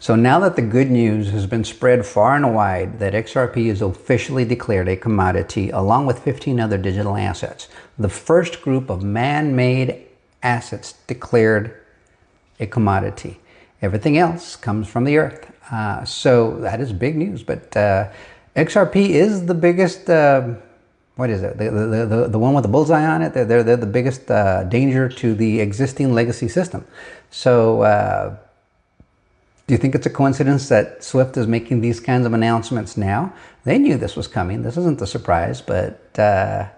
So now that the good news has been spread far and wide that XRP is officially declared a commodity along with 15 other digital assets, the first group of man-made assets declared a commodity. Everything else comes from the earth. So that is big news. But XRP is the biggest, what is it? The one with the bullseye on it? They're the biggest danger to the existing legacy system. So do you think it's a coincidence that SWIFT is making these kinds of announcements now? They knew this was coming. This isn't a surprise, but they're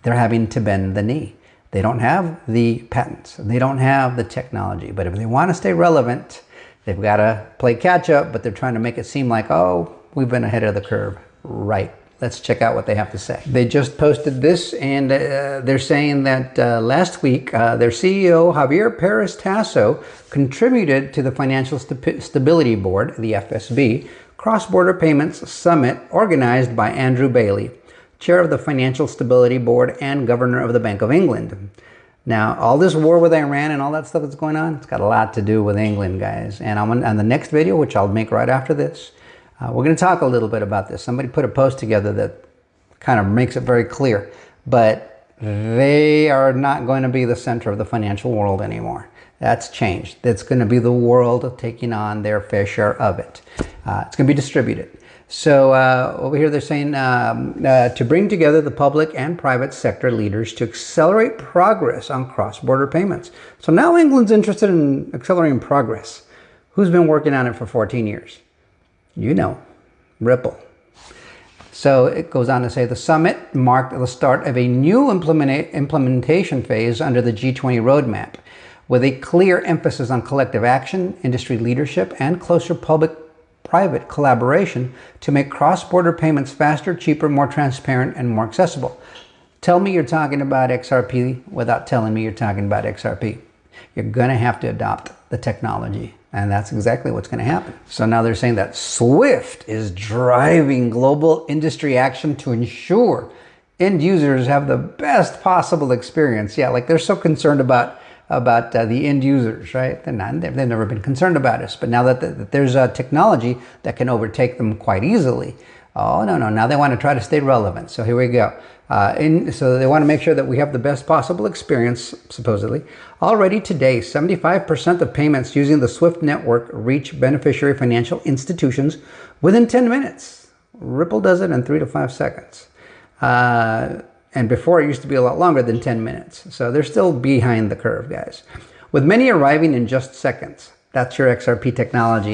having to bend the knee. They don't have the patents. They don't have the technology. But if they want to stay relevant, they've got to play catch up, but they're trying to make it seem like, oh, we've been ahead of the curve. Right. Let's check out what they have to say. They just posted this, and they're saying that last week, their CEO, Javier Perez-Tasso, contributed to the Financial Stability Board, the FSB, Cross-Border Payments Summit organized by Andrew Bailey, chair of the Financial Stability Board and governor of the Bank of England. Now, all this war with Iran and all that stuff that's going on, it's got a lot to do with England, guys. And on the next video, which I'll make right after this, we're going to talk a little bit about this. Somebody put a post together that kind of makes it very clear. But they are not going to be the center of the financial world anymore. That's changed. It's going to be the world taking on their fair share of it. It's going to be distributed. So over here they're saying to bring together the public and private sector leaders to accelerate progress on cross-border payments. So now England's interested in accelerating progress. Who's been working on it for 14 years? You know, Ripple. So it goes on to say the summit marked the start of a new implementation phase under the G20 roadmap, with a clear emphasis on collective action, industry leadership, and closer public-private collaboration to make cross-border payments faster, cheaper, more transparent, and more accessible. Tell me you're talking about XRP without telling me you're talking about XRP. You're going to have to adopt the technology. And that's exactly what's going to happen. So now they're saying that SWIFT is driving global industry action to ensure end users have the best possible experience. Yeah, like they're so concerned about the end users, right? They've never been concerned about us. But now that there's a technology that can overtake them quite easily, oh, no, now they want to try to stay relevant. So here we go. So they want to make sure that we have the best possible experience, supposedly. Already today, 75% of payments using the SWIFT network reach beneficiary financial institutions within 10 minutes. Ripple does it in 3 to 5 seconds. And before it used to be a lot longer than 10 minutes. So they're still behind the curve, guys. With many arriving in just seconds. That's your XRP technology.